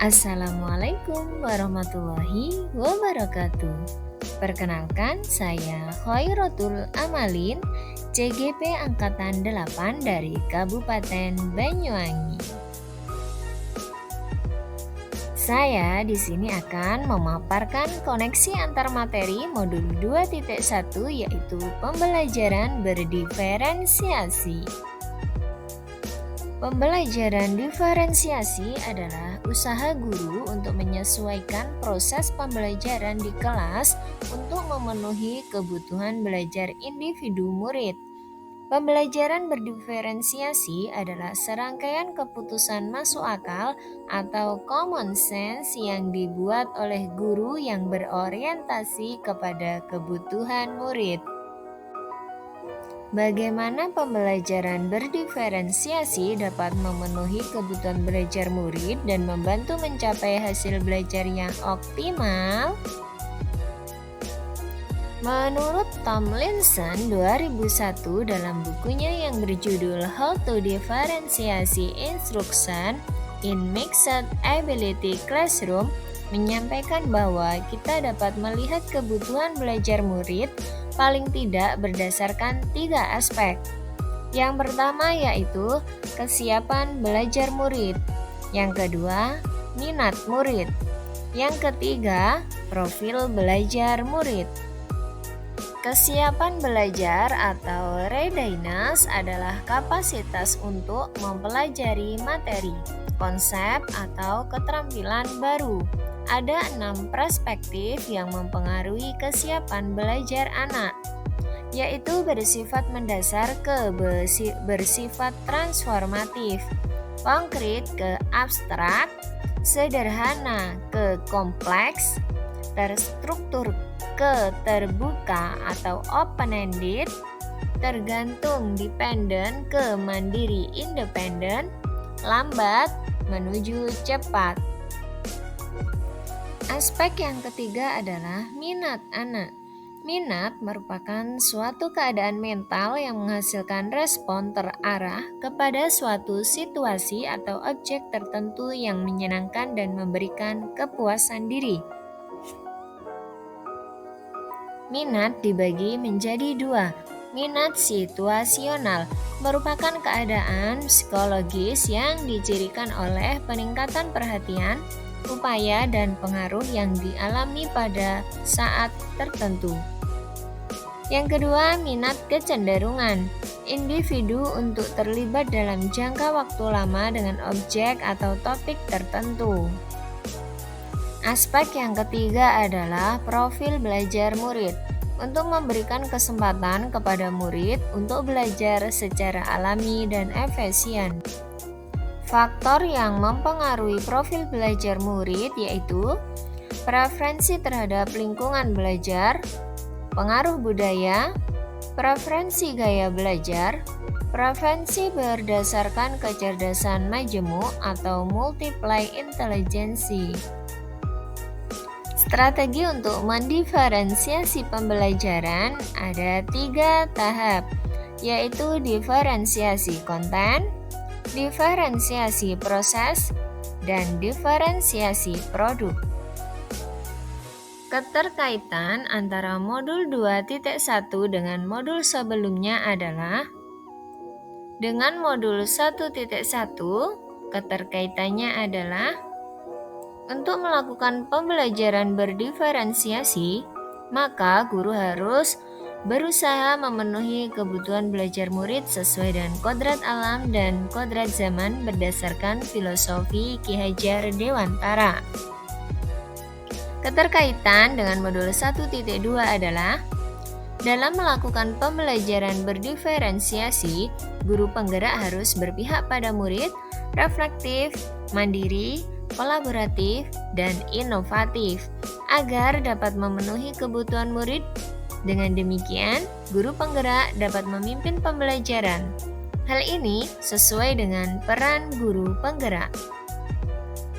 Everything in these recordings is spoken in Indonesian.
Assalamualaikum warahmatullahi wabarakatuh. Perkenalkan, saya Khairatul Amalin, CGP Angkatan 8 dari Kabupaten Banyuwangi. Saya di sini akan memaparkan koneksi antar materi modul 2.1 yaitu pembelajaran berdiferensiasi. Pembelajaran diferensiasi adalah usaha guru untuk menyesuaikan proses pembelajaran di kelas untuk memenuhi kebutuhan belajar individu murid. Pembelajaran berdiferensiasi adalah serangkaian keputusan masuk akal atau common sense yang dibuat oleh guru yang berorientasi kepada kebutuhan murid. Bagaimana pembelajaran berdiferensiasi dapat memenuhi kebutuhan belajar murid dan membantu mencapai hasil belajar yang optimal? Menurut Tomlinson 2001 dalam bukunya yang berjudul How to Differentiate Instruction in Mixed Ability Classroom menyampaikan bahwa kita dapat melihat kebutuhan belajar murid paling tidak berdasarkan 3 aspek. Yang pertama yaitu kesiapan belajar murid. Yang kedua, minat murid. Yang ketiga, profil belajar murid. Kesiapan belajar atau readiness adalah kapasitas untuk mempelajari materi, konsep, atau keterampilan baru. Ada 6 perspektif yang mempengaruhi kesiapan belajar anak, yaitu bersifat mendasar ke bersifat transformatif, konkret ke abstrak, sederhana ke kompleks, terstruktur ke terbuka atau open-ended, tergantung dependent ke mandiri independen, lambat menuju cepat. Aspek yang ketiga adalah minat anak. Minat merupakan suatu keadaan mental yang menghasilkan respon terarah kepada suatu situasi atau objek tertentu yang menyenangkan dan memberikan kepuasan diri. Minat dibagi menjadi 2. Minat situasional merupakan keadaan psikologis yang dicirikan oleh peningkatan perhatian, upaya dan pengaruh yang dialami pada saat tertentu. Yang kedua, minat kecenderungan individu untuk terlibat dalam jangka waktu lama dengan objek atau topik tertentu. Aspek yang ketiga adalah profil belajar murid, untuk memberikan kesempatan kepada murid untuk belajar secara alami dan efisien. Faktor yang mempengaruhi profil belajar murid yaitu preferensi terhadap lingkungan belajar, pengaruh budaya, preferensi gaya belajar, preferensi berdasarkan kecerdasan majemuk atau multiply intelligency. Strategi untuk mendiferensiasi pembelajaran ada 3 tahap, yaitu diferensiasi konten, diferensiasi proses, dan diferensiasi produk. Keterkaitan antara modul 2.1 dengan modul sebelumnya adalah dengan modul 1.1, keterkaitannya adalah untuk melakukan pembelajaran berdiferensiasi, maka guru harus berusaha memenuhi kebutuhan belajar murid sesuai dengan kodrat alam dan kodrat zaman berdasarkan filosofi Ki Hajar Dewantara. Keterkaitan dengan modul 1.2 adalah dalam melakukan pembelajaran berdiferensiasi, guru penggerak harus berpihak pada murid, reflektif, mandiri, kolaboratif, dan inovatif agar dapat memenuhi kebutuhan murid. Dengan demikian, guru penggerak dapat memimpin pembelajaran. Hal ini sesuai dengan peran guru penggerak.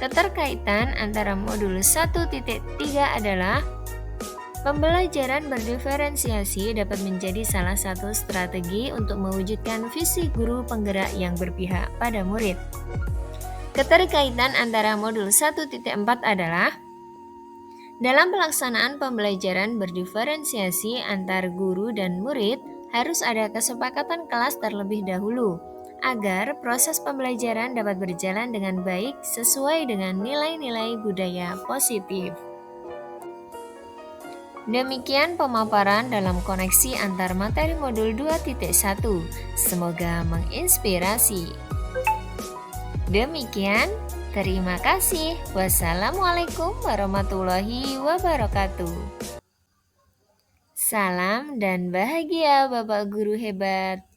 Keterkaitan antara modul 1.3 adalah pembelajaran berdiferensiasi dapat menjadi salah satu strategi untuk mewujudkan visi guru penggerak yang berpihak pada murid. Keterkaitan antara modul 1.4 adalah dalam pelaksanaan pembelajaran berdiferensiasi antar guru dan murid harus ada kesepakatan kelas terlebih dahulu agar proses pembelajaran dapat berjalan dengan baik sesuai dengan nilai-nilai budaya positif. Demikian pemaparan dalam koneksi antar materi modul 2.1. Semoga menginspirasi. Demikian, terima kasih. Wassalamualaikum warahmatullahi wabarakatuh. Salam dan bahagia Bapak Guru hebat.